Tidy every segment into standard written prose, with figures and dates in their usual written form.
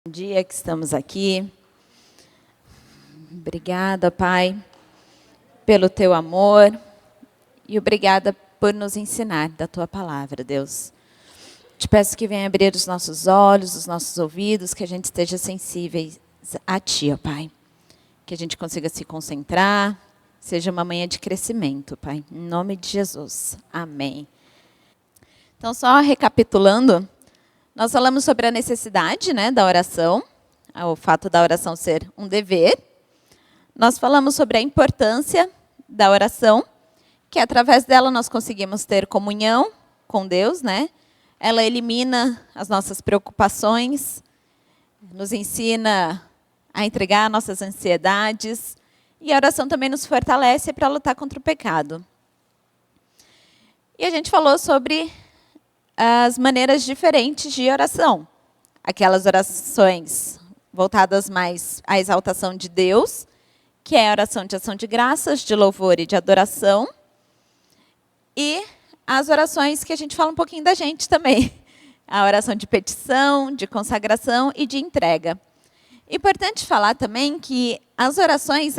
Bom dia que estamos aqui. Obrigada, Pai, pelo teu amor e obrigada por nos ensinar da tua palavra, Deus. Te peço que venha abrir os nossos olhos, os nossos ouvidos, que a gente esteja sensíveis a ti, ó Pai. Que a gente consiga se concentrar, seja uma manhã de crescimento, Pai. Em nome de Jesus. Amém. Então, só recapitulando, nós falamos sobre a necessidade, da oração, o fato da oração ser um dever. Nós falamos sobre a importância da oração, que através dela nós conseguimos ter comunhão com Deus, Ela elimina as nossas preocupações, nos ensina a entregar nossas ansiedades, e a oração também nos fortalece para lutar contra o pecado. E a gente falou sobre as maneiras diferentes de oração. Aquelas orações voltadas mais à exaltação de Deus, que é a oração de ação de graças, de louvor e de adoração. E as orações que a gente fala um pouquinho da gente também. A oração de petição, de consagração e de entrega. Importante falar também que as orações,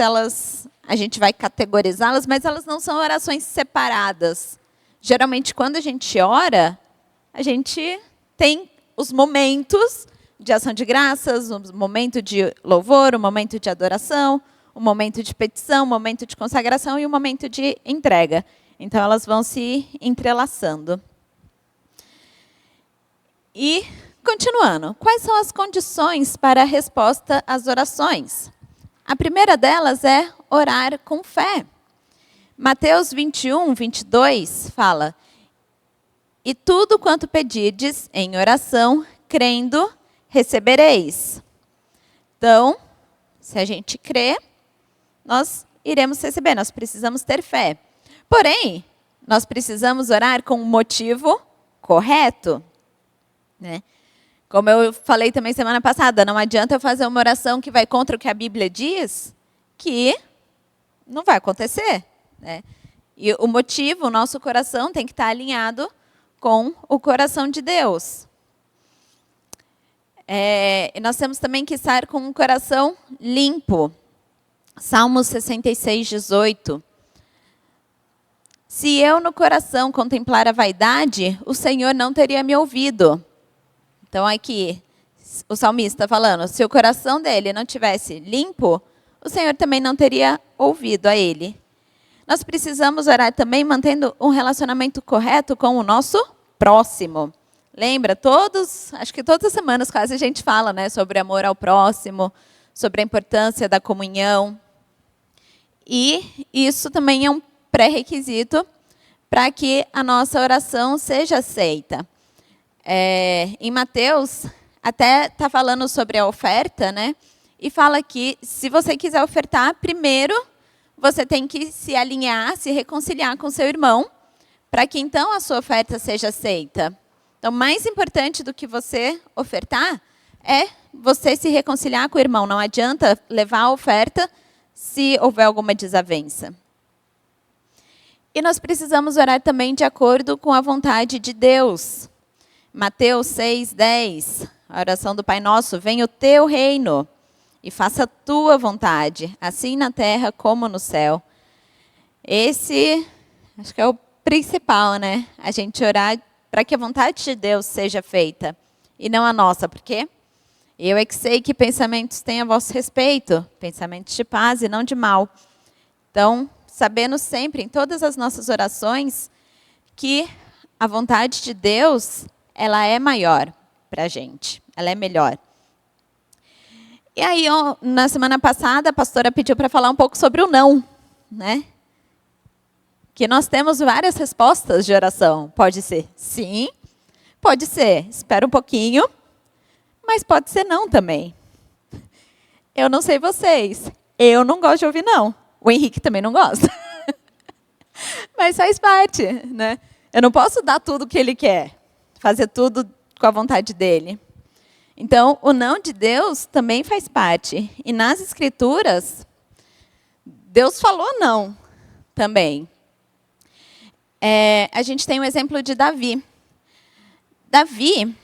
a gente vai categorizá-las, mas elas não são orações separadas. Geralmente, quando a gente ora, a gente tem os momentos de ação de graças, o momento de louvor, o momento de adoração, o momento de petição, o momento de consagração e o momento de entrega. Então, elas vão se entrelaçando. E, continuando, quais são as condições para a resposta às orações? A primeira delas é orar com fé. Mateus 21, 22 fala: "E tudo quanto pedirdes em oração, crendo, recebereis." Então, se a gente crê, nós iremos receber, nós precisamos ter fé. Porém, nós precisamos orar com um motivo correto. Como eu falei também semana passada, não adianta eu fazer uma oração que vai contra o que a Bíblia diz, que não vai acontecer. E o motivo, o nosso coração tem que estar alinhado com o coração de Deus. E nós temos também que estar com um coração limpo. Salmos 66, 18. "Se eu no coração contemplar a vaidade, o Senhor não teria me ouvido." Então aqui, o salmista falando, se o coração dele não tivesse limpo, o Senhor também não teria ouvido a ele. Nós precisamos orar também mantendo um relacionamento correto com o nosso próximo. Lembra? Acho que todas as semanas quase a gente fala, sobre amor ao próximo, sobre a importância da comunhão. E isso também é um pré-requisito para que a nossa oração seja aceita. Em Mateus, até está falando sobre a oferta, e fala que se você quiser ofertar, primeiro você tem que se alinhar, se reconciliar com seu irmão, para que então a sua oferta seja aceita. Então, mais importante do que você ofertar é você se reconciliar com o irmão. Não adianta levar a oferta se houver alguma desavença. E nós precisamos orar também de acordo com a vontade de Deus. Mateus 6, 10, a oração do Pai Nosso: "Venha o teu reino e faça a tua vontade, assim na terra como no céu." Esse, acho que é o principal, A gente orar para que a vontade de Deus seja feita e não a nossa. Por quê? "Eu é que sei que pensamentos têm a vosso respeito, pensamentos de paz e não de mal." Então, sabendo sempre, em todas as nossas orações, que a vontade de Deus, ela é maior para a gente, ela é melhor. E aí, na semana passada, a pastora pediu para falar um pouco sobre o não, Que nós temos várias respostas de oração. Pode ser sim, pode ser espera um pouquinho, mas pode ser não também. Eu não sei vocês, eu não gosto de ouvir não. O Henrique também não gosta. Mas faz parte, Eu não posso dar tudo o que ele quer, fazer tudo com a vontade dele. Então, o não de Deus também faz parte. E nas Escrituras, Deus falou não também. A gente tem um exemplo de Davi. Davi,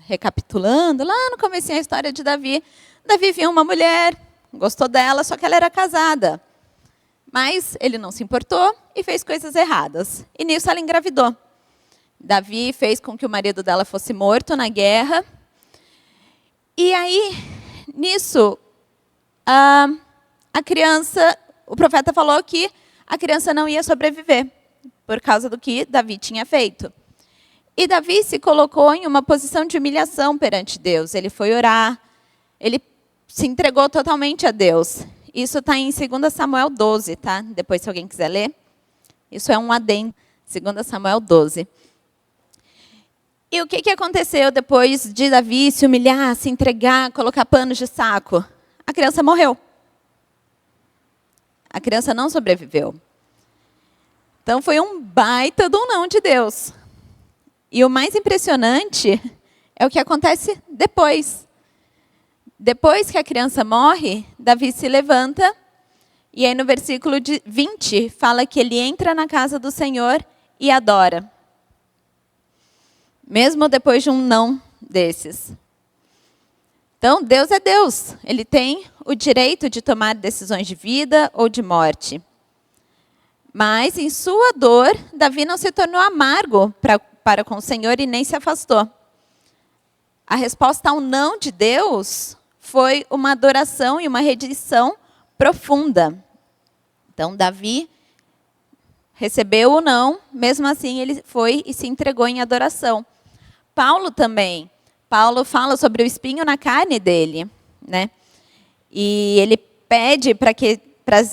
recapitulando, lá no comecinho a história de Davi. Davi viu uma mulher, gostou dela, só que ela era casada. Mas ele não se importou e fez coisas erradas. E nisso ela engravidou. Davi fez com que o marido dela fosse morto na guerra. E aí, nisso, a criança, o profeta falou que a criança não ia sobreviver, por causa do que Davi tinha feito. E Davi se colocou em uma posição de humilhação perante Deus. Ele foi orar, ele se entregou totalmente a Deus. Isso está em 2 Samuel 12, tá? Depois, se alguém quiser ler. Isso é um adendo, 2 Samuel 12. E o que aconteceu depois de Davi se humilhar, se entregar, colocar panos de saco? A criança morreu. A criança não sobreviveu. Então, foi um baita do não de Deus. E o mais impressionante é o que acontece depois. Depois que a criança morre, Davi se levanta, e aí no versículo 20, fala que ele entra na casa do Senhor e adora. Mesmo depois de um não desses. Então, Deus é Deus. Ele tem o direito de tomar decisões de vida ou de morte. Mas, em sua dor, Davi não se tornou amargo para com o Senhor e nem se afastou. A resposta ao não de Deus foi uma adoração e uma rendição profunda. Então, Davi recebeu o não, mesmo assim ele foi e se entregou em adoração. Paulo também. Paulo fala sobre o espinho na carne dele, né? E ele pede para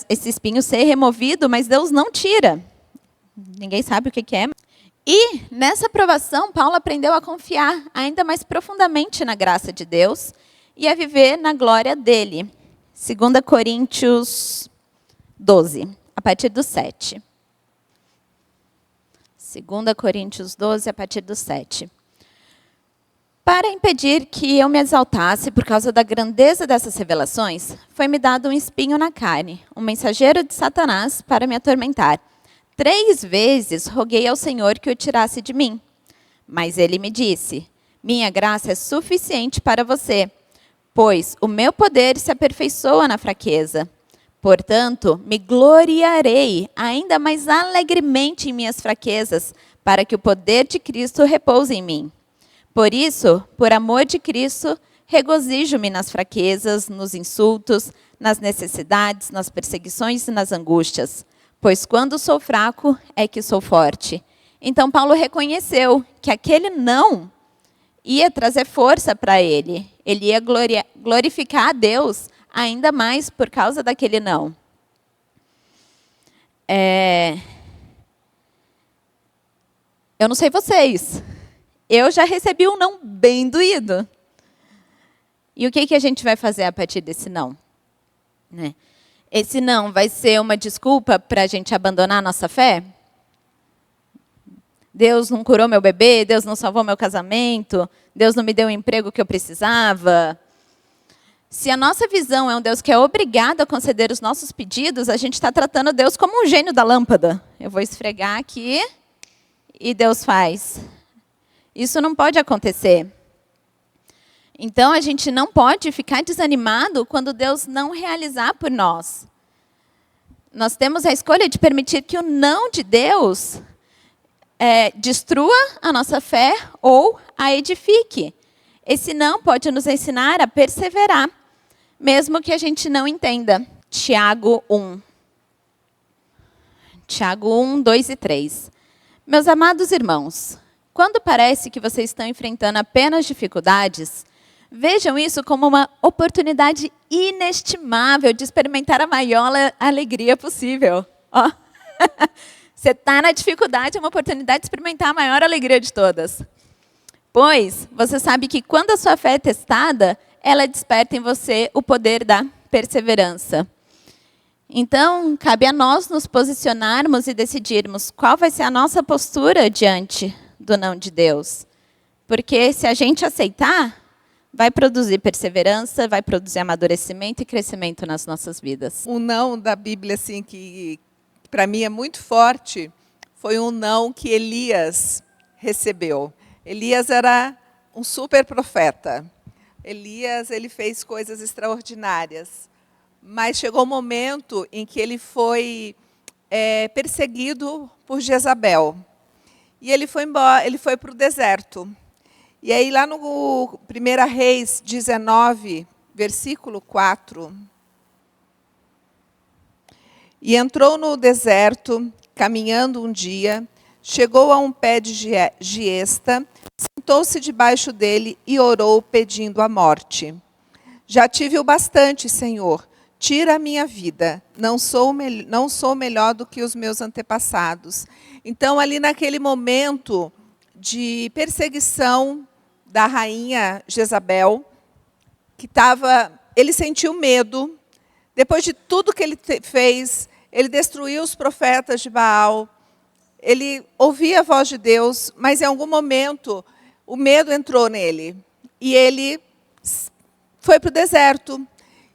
esse espinho ser removido, mas Deus não tira. Ninguém sabe o que é. E nessa provação, Paulo aprendeu a confiar ainda mais profundamente na graça de Deus e a viver na glória dele. 2 Coríntios 12, a partir do 7. 2 Coríntios 12, a partir do 7. Para impedir que eu me exaltasse por causa da grandeza dessas revelações, foi-me dado um espinho na carne, um mensageiro de Satanás para me atormentar. 3 vezes roguei ao Senhor que o tirasse de mim. Mas ele me disse, minha graça é suficiente para você, pois o meu poder se aperfeiçoa na fraqueza. Portanto, me gloriarei ainda mais alegremente em minhas fraquezas, para que o poder de Cristo repouse em mim. Por isso, por amor de Cristo, regozijo-me nas fraquezas, nos insultos, nas necessidades, nas perseguições e nas angústias. Pois quando sou fraco, é que sou forte. Então, Paulo reconheceu que aquele não ia trazer força para ele. Ele ia glorificar a Deus ainda mais por causa daquele não. Eu não sei vocês. Eu já recebi um não bem doído. E o que a gente vai fazer a partir desse não? Né? Esse não vai ser uma desculpa para a gente abandonar a nossa fé? Deus não curou meu bebê, Deus não salvou meu casamento, Deus não me deu o emprego que eu precisava. Se a nossa visão é um Deus que é obrigado a conceder os nossos pedidos, a gente está tratando Deus como um gênio da lâmpada. Eu vou esfregar aqui e Deus faz. Isso não pode acontecer. Então, a gente não pode ficar desanimado quando Deus não realizar por nós. Nós temos a escolha de permitir que o não de Deus destrua a nossa fé ou a edifique. Esse não pode nos ensinar a perseverar, mesmo que a gente não entenda. Tiago 1. Tiago 1, 2 e 3. Meus amados irmãos, quando parece que vocês estão enfrentando apenas dificuldades, vejam isso como uma oportunidade inestimável de experimentar a maior alegria possível. Ó. Você está na dificuldade, é uma oportunidade de experimentar a maior alegria de todas. Pois você sabe que quando a sua fé é testada, ela desperta em você o poder da perseverança. Então, cabe a nós nos posicionarmos e decidirmos qual vai ser a nossa postura diante do não de Deus. Porque se a gente aceitar, vai produzir perseverança, vai produzir amadurecimento e crescimento nas nossas vidas. Um não da Bíblia, assim, que para mim é muito forte, foi um não que Elias recebeu. Elias era um super profeta. Elias, ele fez coisas extraordinárias. Mas chegou um momento em que ele foi perseguido por Jezabel. E ele foi embora, ele foi para o deserto. E aí lá no 1 Reis 19, versículo 4. E entrou no deserto, caminhando um dia, chegou a um pé de giesta, sentou-se debaixo dele e orou, pedindo a morte. Já tive o bastante, Senhor, tira a minha vida, não sou melhor do que os meus antepassados. Então, ali naquele momento de perseguição da rainha Jezabel, ele sentiu medo. Depois de tudo que ele fez, ele destruiu os profetas de Baal, ele ouvia a voz de Deus, mas em algum momento o medo entrou nele. E ele foi para o deserto.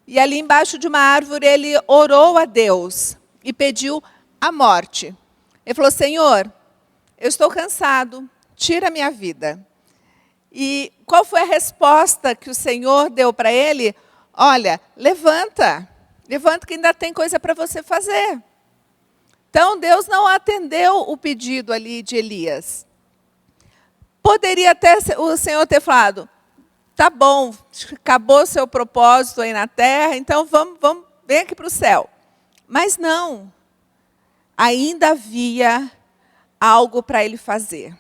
E ali embaixo de uma árvore ele orou a Deus e pediu a morte. Ele falou, Senhor, eu estou cansado, tira a minha vida. E qual foi a resposta que o Senhor deu para ele? Olha, levanta que ainda tem coisa para você fazer. Então, Deus não atendeu o pedido ali de Elias. Poderia até o Senhor ter falado, tá bom, acabou seu propósito aí na terra, então vamos vem aqui para o céu. Mas não, ainda havia algo para ele fazer.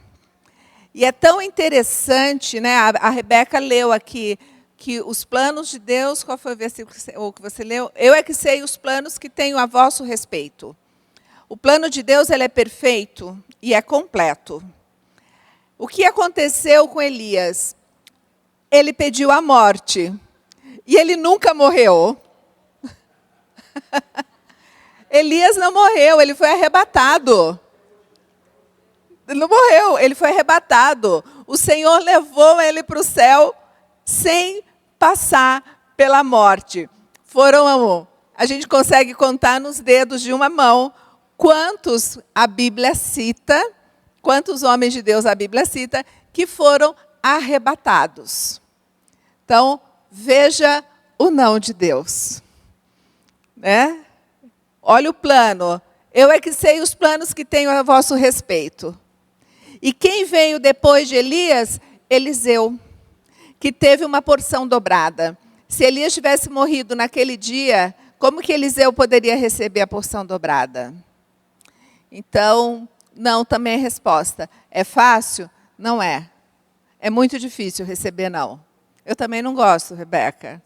E é tão interessante, né? A Rebeca leu aqui, que os planos de Deus, qual foi o versículo que você leu? Eu é que sei os planos que tenho a vosso respeito. O plano de Deus ele é perfeito e é completo. O que aconteceu com Elias? Ele pediu a morte. E ele nunca morreu. Elias não morreu, ele foi arrebatado. Ele não morreu, ele foi arrebatado. O Senhor levou ele para o céu sem passar pela morte. A gente consegue contar nos dedos de uma mão quantos a Bíblia cita, quantos homens de Deus a Bíblia cita, que foram arrebatados. Então, veja o não de Deus. Né? Olha o plano. Eu é que sei os planos que tenho a vosso respeito. E quem veio depois de Elias? Eliseu, que teve uma porção dobrada. Se Elias tivesse morrido naquele dia, como que Eliseu poderia receber a porção dobrada? Então, não também é resposta. É fácil? Não é. É muito difícil receber não. Eu também não gosto, Rebeca.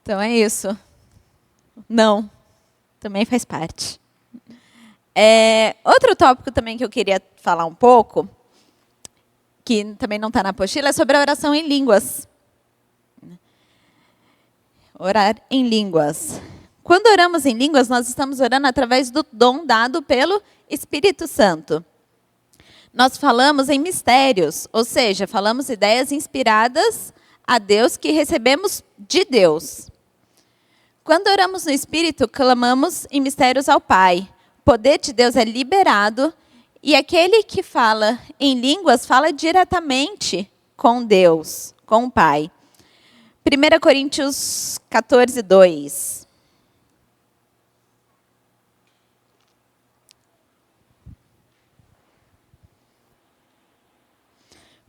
Então é isso. Não. Também faz parte. Outro tópico também que eu queria falar um pouco, que também não está na apostila, é sobre a oração em línguas. Orar em línguas. Quando oramos em línguas, nós estamos orando através do dom dado pelo Espírito Santo. Nós falamos em mistérios, ou seja, falamos ideias inspiradas a Deus que recebemos de Deus. Quando oramos no Espírito, clamamos em mistérios ao Pai. O poder de Deus é liberado e aquele que fala em línguas fala diretamente com Deus, com o Pai. 1 Coríntios 14, 2.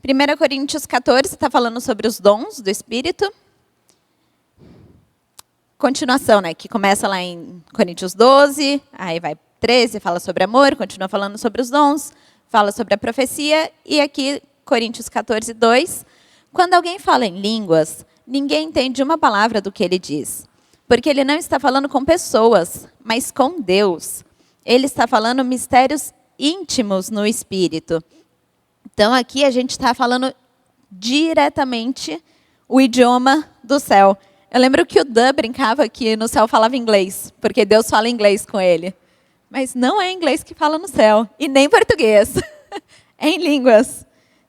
Primeira Coríntios 14 está falando sobre os dons do Espírito. Continuação, né? Que começa lá em Coríntios 12, aí vai 13, fala sobre amor, continua falando sobre os dons, fala sobre a profecia, e aqui, Coríntios 14, 2. Quando alguém fala em línguas, ninguém entende uma palavra do que ele diz, porque ele não está falando com pessoas, mas com Deus. Ele está falando mistérios íntimos no Espírito. Então, aqui a gente está falando diretamente o idioma do céu. Eu lembro que o Dan brincava que no céu falava inglês, porque Deus fala inglês com ele. Mas não é inglês que fala no céu, e nem português. É em línguas.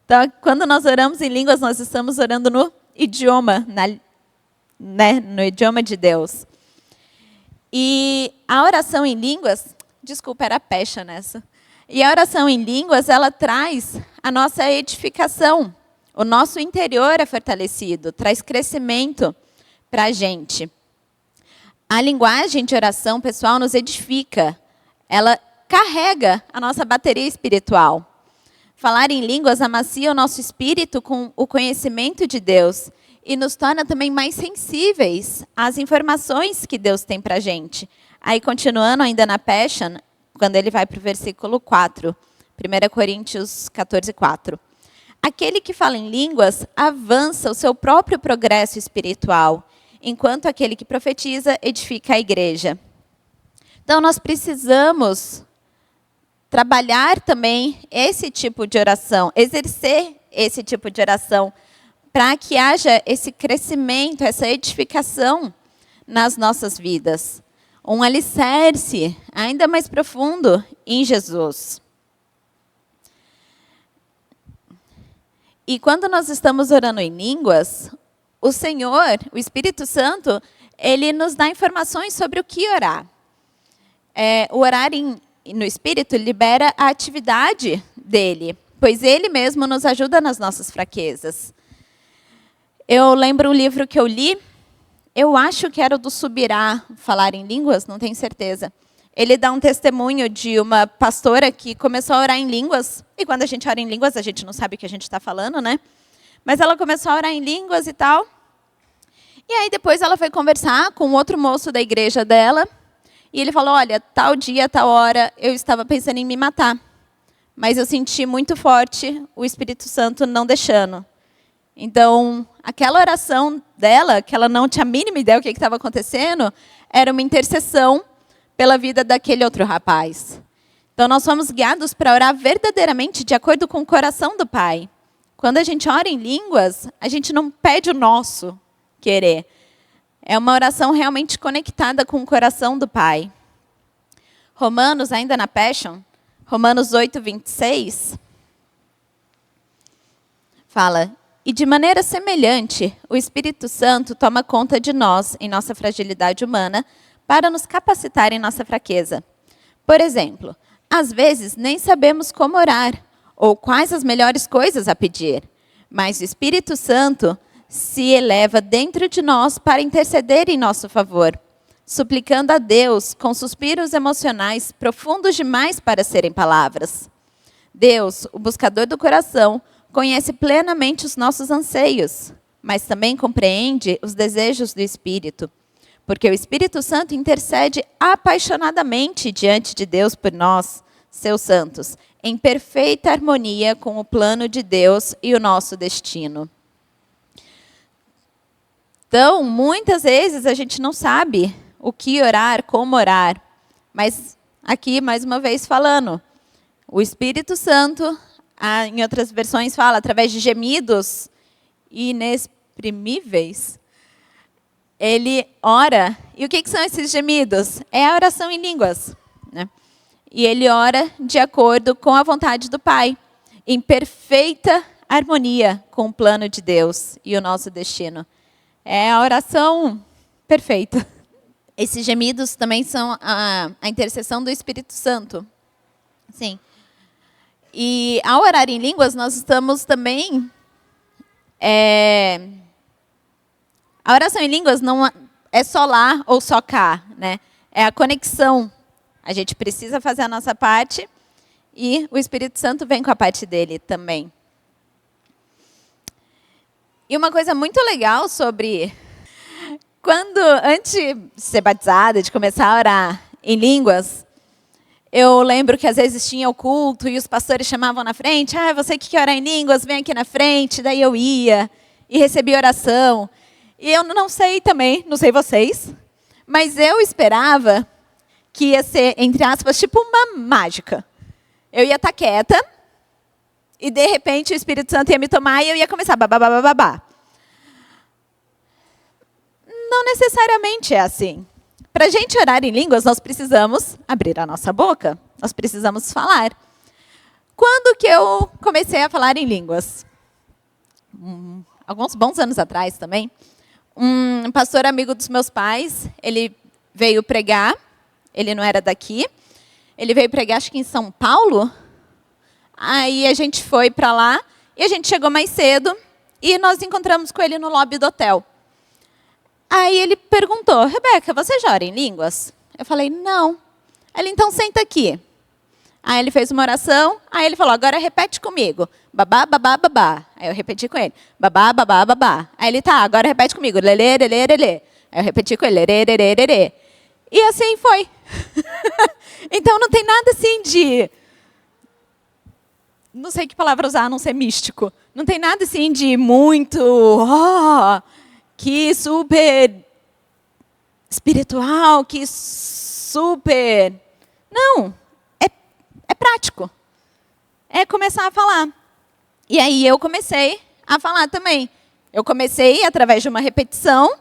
Então, quando nós oramos em línguas, nós estamos orando no idioma, no idioma de Deus. E a oração em línguas, desculpa, era pecha nessa. E a oração em línguas, ela traz a nossa edificação. O nosso interior é fortalecido, traz crescimento para a gente. A linguagem de oração, pessoal, nos edifica. Ela carrega a nossa bateria espiritual. Falar em línguas amacia o nosso espírito com o conhecimento de Deus e nos torna também mais sensíveis às informações que Deus tem para a gente. Aí, continuando ainda na Passion, quando ele vai para o versículo 4, 1 Coríntios 14, 4. Aquele que fala em línguas avança o seu próprio progresso espiritual, enquanto aquele que profetiza edifica a igreja. Então, nós precisamos trabalhar também esse tipo de oração, exercer esse tipo de oração, para que haja esse crescimento, essa edificação nas nossas vidas. Um alicerce ainda mais profundo em Jesus. E quando nós estamos orando em línguas, o Senhor, o Espírito Santo, ele nos dá informações sobre o que orar. O orar no Espírito libera a atividade dele, pois ele mesmo nos ajuda nas nossas fraquezas. Eu lembro um livro que eu li, eu acho que era o do Subirá, Falar em Línguas, não tenho certeza. Ele dá um testemunho de uma pastora que começou a orar em línguas, e quando a gente ora em línguas, a gente não sabe o que a gente está falando, né? Mas ela começou a orar em línguas e tal. E aí depois ela foi conversar com outro moço da igreja dela, e ele falou, olha, tal dia, tal hora, eu estava pensando em me matar. Mas eu senti muito forte o Espírito Santo não deixando. Então, aquela oração dela, que ela não tinha a mínima ideia do que estava acontecendo, era uma intercessão pela vida daquele outro rapaz. Então, nós somos guiados para orar verdadeiramente de acordo com o coração do Pai. Quando a gente ora em línguas, a gente não pede o nosso querer. É uma oração realmente conectada com o coração do Pai. Romanos, ainda na Passion, Romanos 8, 26, fala... E de maneira semelhante, o Espírito Santo toma conta de nós, em nossa fragilidade humana, para nos capacitar em nossa fraqueza. Por exemplo, às vezes nem sabemos como orar, ou quais as melhores coisas a pedir, mas o Espírito Santo se eleva dentro de nós para interceder em nosso favor, suplicando a Deus com suspiros emocionais profundos demais para serem palavras. Deus, o buscador do coração, conhece plenamente os nossos anseios, mas também compreende os desejos do Espírito, porque o Espírito Santo intercede apaixonadamente diante de Deus por nós, seus santos, em perfeita harmonia com o plano de Deus e o nosso destino. Então, muitas vezes a gente não sabe o que orar, como orar, mas aqui, mais uma vez falando, o Espírito Santo... em outras versões fala, através de gemidos inexprimíveis, ele ora. E o que são esses gemidos? É a oração em línguas, né? E ele ora de acordo com a vontade do Pai, em perfeita harmonia com o plano de Deus e o nosso destino. É a oração perfeita. Esses gemidos também são a intercessão do Espírito Santo. Sim. E ao orar em línguas, nós estamos também... A oração em línguas não é só lá ou só cá, né? É a conexão. A gente precisa fazer a nossa parte e o Espírito Santo vem com a parte dele também. E uma coisa muito legal sobre... antes de ser batizada, de começar a orar em línguas... Eu lembro que às vezes tinha o culto e os pastores chamavam na frente. Você que quer orar em línguas, vem aqui na frente. Daí eu ia e recebia oração. E eu não sei também, não sei vocês, mas eu esperava que ia ser, entre aspas, tipo uma mágica. Eu ia estar quieta e de repente o Espírito Santo ia me tomar e eu ia começar babá. Não necessariamente é assim. Para a gente orar em línguas, nós precisamos abrir a nossa boca. Nós precisamos falar. Quando que eu comecei a falar em línguas? Alguns bons anos atrás também. Um pastor amigo dos meus pais, ele veio pregar, ele não era daqui, ele veio pregar acho que em São Paulo. Aí a gente foi para lá e a gente chegou mais cedo e nós encontramos com ele no lobby do hotel. Aí ele perguntou, Rebeca, você já ora em línguas? Eu falei, não. Ele, então senta aqui. Aí ele fez uma oração, aí ele falou, agora repete comigo. Babá, babá, babá. Aí eu repeti com ele. Babá, babá, babá. Aí ele, tá, agora repete comigo. Lelê, lelê, lelê. Aí eu repeti com ele. Lelê, lelê, lelê. E assim foi. Então não tem nada assim de... Não sei que palavra usar, a não ser místico. Não tem nada assim de muito... que super espiritual, que super... Não. É prático. É começar a falar. E aí eu comecei a falar também. Eu comecei através de uma repetição,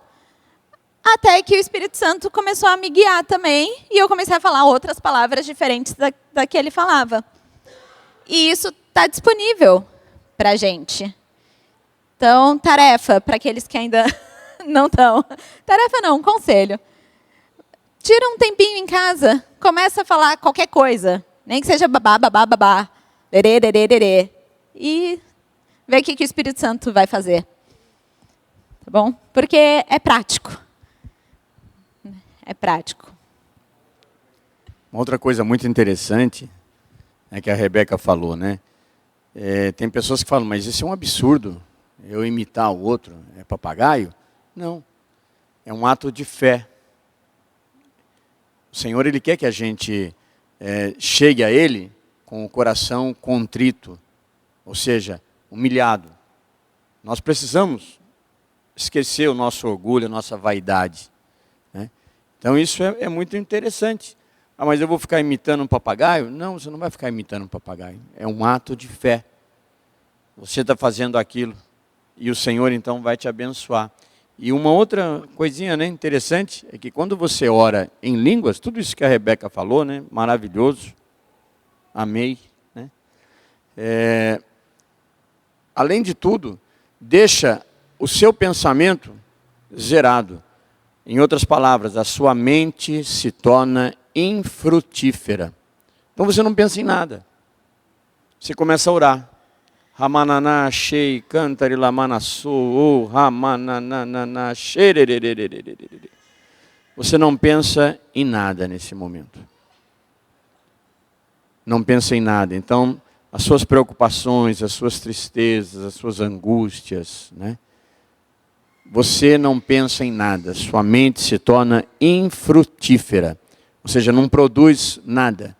até que o Espírito Santo começou a me guiar também, e eu comecei a falar outras palavras diferentes da que ele falava. E isso está disponível para a gente. Então, tarefa, para aqueles que ainda não estão. Tarefa não, um conselho. Tira um tempinho em casa, começa a falar qualquer coisa. Nem que seja babá, babá, babá, lerê, lerê, lerê. E vê o que o Espírito Santo vai fazer. Tá bom? Porque é prático. É prático. Uma outra coisa muito interessante é que a Rebeca falou, né? Tem pessoas que falam, mas isso é um absurdo, eu imitar o outro, é papagaio? Não. É um ato de fé. O Senhor, Ele quer que a gente chegue a Ele com o coração contrito, ou seja, humilhado. Nós precisamos esquecer o nosso orgulho, a nossa vaidade, né? Então isso é muito interessante. Ah, mas eu vou ficar imitando um papagaio? Não, você não vai ficar imitando um papagaio. É um ato de fé. Você está fazendo aquilo e o Senhor então vai te abençoar. E uma outra coisinha, né, interessante é que quando você ora em línguas, tudo isso que a Rebeca falou, né, maravilhoso, amei, né? Além de tudo, deixa o seu pensamento zerado. Em outras palavras, a sua mente se torna infrutífera. Então você não pensa em nada. Você começa a orar. Ramanana, shei, cantari, lamanassou, ramanana, xererererererere. Você não pensa em nada nesse momento. Não pensa em nada. Então, as suas preocupações, as suas tristezas, as suas angústias, né? Você não pensa em nada. Sua mente se torna infrutífera. Ou seja, não produz nada.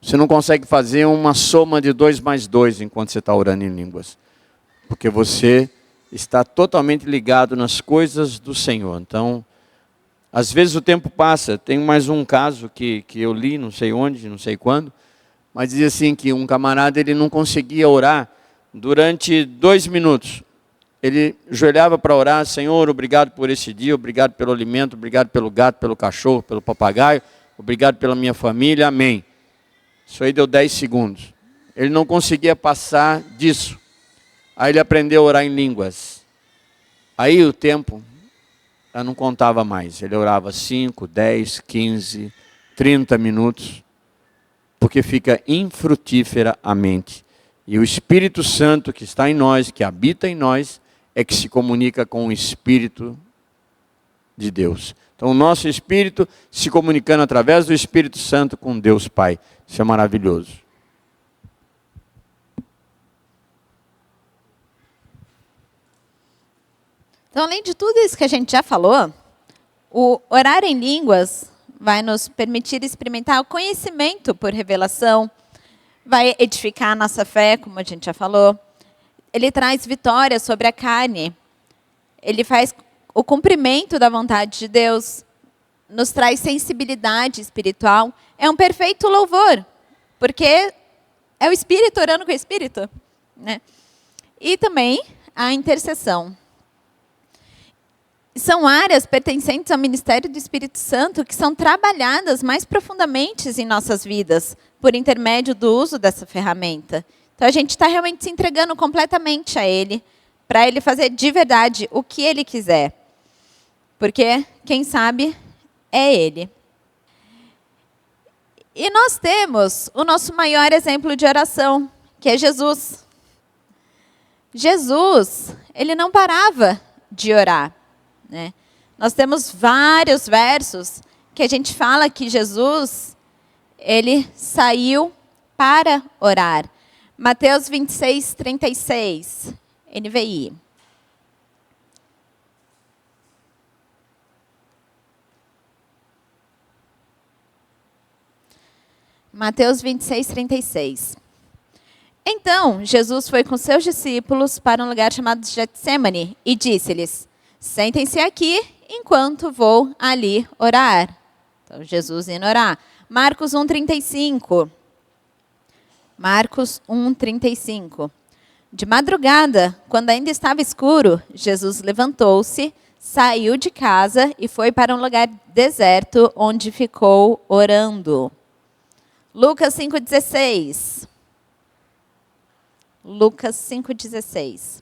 Você não consegue fazer uma soma de 2 mais 2 enquanto você está orando em línguas. Porque você está totalmente ligado nas coisas do Senhor. Então, às vezes o tempo passa. Tem mais um caso que eu li, não sei onde, não sei quando. Mas dizia assim que um camarada ele não conseguia orar durante 2 minutos. Ele ajoelhava para orar, Senhor, obrigado por esse dia, obrigado pelo alimento, obrigado pelo gato, pelo cachorro, pelo papagaio, obrigado pela minha família, amém. Isso aí deu 10 segundos. Ele não conseguia passar disso. Aí ele aprendeu a orar em línguas. Aí o tempo já não contava mais. Ele orava 5, 10, 15, 30 minutos. Porque fica infrutífera a mente. E o Espírito Santo que está em nós, que habita em nós, é que se comunica com o Espírito de Deus. Então o nosso Espírito se comunicando através do Espírito Santo com Deus Pai. Isso é maravilhoso. Então, além de tudo isso que a gente já falou, o orar em línguas vai nos permitir experimentar o conhecimento por revelação, vai edificar a nossa fé, como a gente já falou. Ele traz vitória sobre a carne. Ele faz o cumprimento da vontade de Deus, nos traz sensibilidade espiritual. É um perfeito louvor, porque é o Espírito orando com o Espírito, né? E também a intercessão. São áreas pertencentes ao ministério do Espírito Santo que são trabalhadas mais profundamente em nossas vidas, por intermédio do uso dessa ferramenta. Então a gente está realmente se entregando completamente a Ele, para Ele fazer de verdade o que Ele quiser. Porque, quem sabe, é Ele. E nós temos o nosso maior exemplo de oração, que é Jesus. Jesus, ele não parava de orar, né? Nós temos vários versos que a gente fala que Jesus, ele saiu para orar. Mateus 26, 36, NVI. Mateus 26, 36. Então, Jesus foi com seus discípulos para um lugar chamado Getsemane e disse-lhes: sentem-se aqui enquanto vou ali orar. Então, Jesus indo orar. Marcos 1, 35. Marcos 1, 35. De madrugada, quando ainda estava escuro, Jesus levantou-se, saiu de casa e foi para um lugar deserto, onde ficou orando. Lucas 5,16. Lucas 5,16.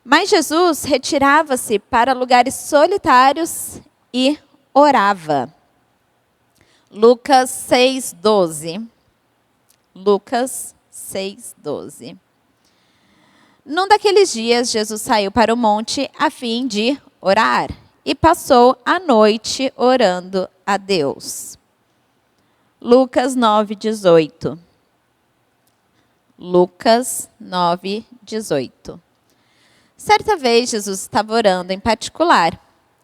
Mas Jesus retirava-se para lugares solitários e orava. Lucas 6,12. Lucas 6,12. Num daqueles dias, Jesus saiu para o monte a fim de orar e passou a noite orando a Deus. Lucas 9,18. Lucas 9,18. Certa vez, Jesus estava orando em particular,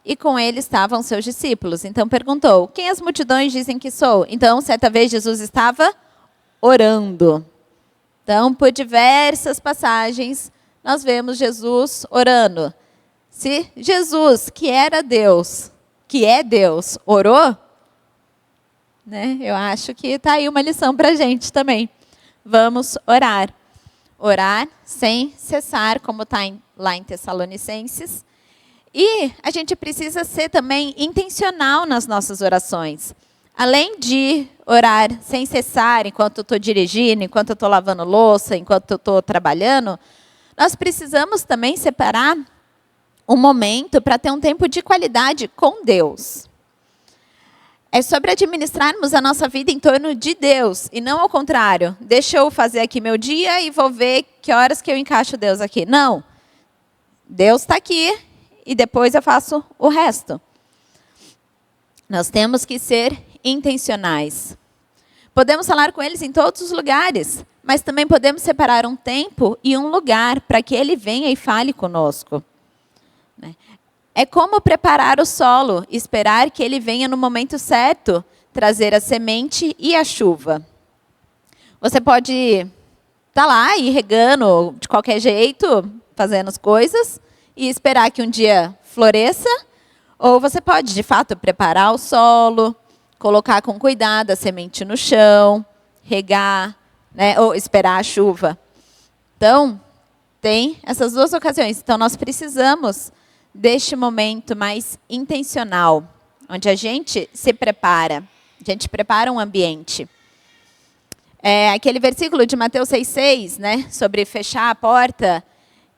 e com ele estavam seus discípulos. Então perguntou: quem as multidões dizem que sou? Então, certa vez, Jesus estava orando. Então, por diversas passagens, nós vemos Jesus orando. Se Jesus, que era Deus, que é Deus, orou, né? Eu acho que está aí uma lição para a gente também. Vamos orar. Orar sem cessar, como está lá em Tessalonicenses. E a gente precisa ser também intencional nas nossas orações. Além de orar sem cessar enquanto eu estou dirigindo, enquanto eu estou lavando louça, enquanto eu estou trabalhando, nós precisamos também separar um momento para ter um tempo de qualidade com Deus. É sobre administrarmos a nossa vida em torno de Deus, e não ao contrário. Deixa eu fazer aqui meu dia e vou ver que horas que eu encaixo Deus aqui. Não. Deus está aqui e depois eu faço o resto. Nós temos que ser intencionais. Podemos falar com eles em todos os lugares, mas também podemos separar um tempo e um lugar para que ele venha e fale conosco. É como preparar o solo, esperar que ele venha no momento certo, trazer a semente e a chuva. Você pode estar lá e regando de qualquer jeito, fazendo as coisas, e esperar que um dia floresça, ou você pode, de fato, preparar o solo, colocar com cuidado a semente no chão, regar, né, ou esperar a chuva. Então, tem essas duas ocasiões. Então, nós precisamos deste momento mais intencional, onde a gente se prepara, a gente prepara um ambiente. Aquele versículo de Mateus 6,6, né, sobre fechar a porta,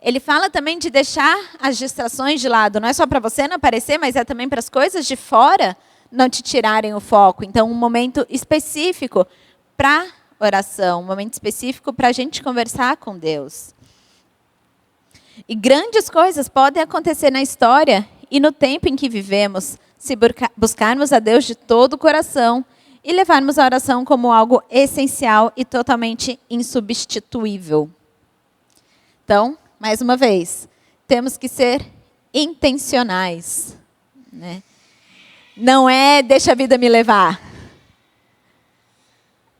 ele fala também de deixar as distrações de lado. Não é só para você não aparecer, mas é também para as coisas de fora não te tirarem o foco. Então, um momento específico para oração, um momento específico para a gente conversar com Deus. E grandes coisas podem acontecer na história e no tempo em que vivemos, se buscarmos a Deus de todo o coração e levarmos a oração como algo essencial e totalmente insubstituível. Então, mais uma vez, temos que ser intencionais, né? Não é deixa a vida me levar.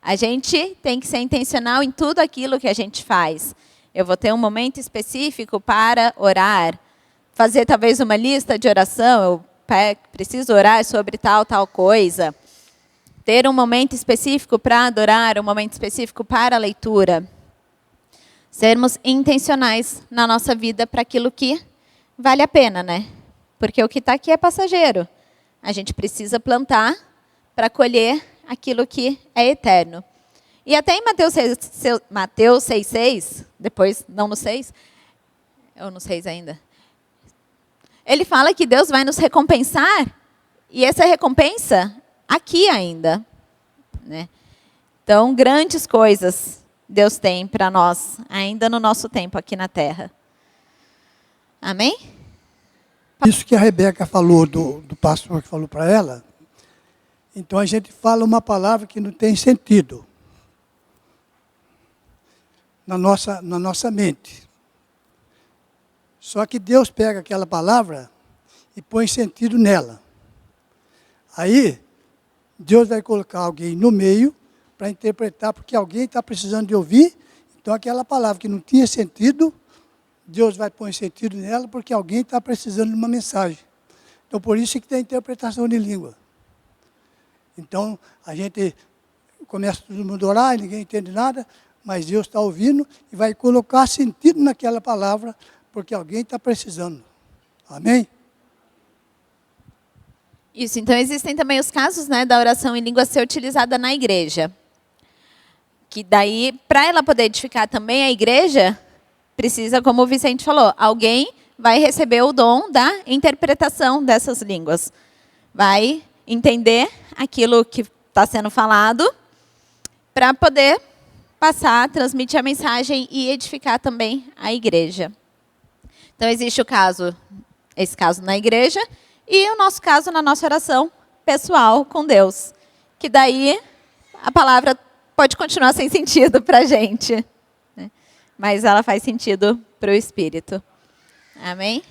A gente tem que ser intencional em tudo aquilo que a gente faz. Eu vou ter um momento específico para orar, fazer talvez uma lista de oração, eu preciso orar sobre tal coisa. Ter um momento específico para adorar, um momento específico para a leitura. Sermos intencionais na nossa vida para aquilo que vale a pena, né? Porque o que está aqui é passageiro. A gente precisa plantar para colher aquilo que é eterno. E até em Mateus 6,6, depois, não no 6, ou no 6 ainda, ele fala que Deus vai nos recompensar E essa recompensa aqui ainda, né? Então, grandes coisas Deus tem para nós, ainda no nosso tempo aqui na terra. Amém? Isso que a Rebeca falou, do pastor que falou para ela, então a gente fala uma palavra que não tem sentido na nossa mente. Só que Deus pega aquela palavra e põe sentido nela. Aí, Deus vai colocar alguém no meio para interpretar, porque alguém está precisando de ouvir. Então, aquela palavra que não tinha sentido, Deus vai pôr sentido nela, porque alguém está precisando de uma mensagem. Então, por isso que tem a interpretação de língua. Então, a gente começa todo mundo a orar, e ninguém entende nada, mas Deus está ouvindo e vai colocar sentido naquela palavra, porque alguém está precisando. Amém? Isso, então existem também os casos, né, da oração em língua ser utilizada na igreja. Que daí, para ela poder edificar também a igreja, precisa, como o Vicente falou, alguém vai receber o dom da interpretação dessas línguas. Vai entender aquilo que está sendo falado para poder passar, transmitir a mensagem e edificar também a igreja. Então, existe esse caso na igreja e o nosso caso na nossa oração pessoal com Deus. Que daí a palavra pode continuar sem sentido para a gente, né? Mas ela faz sentido para o Espírito. Amém?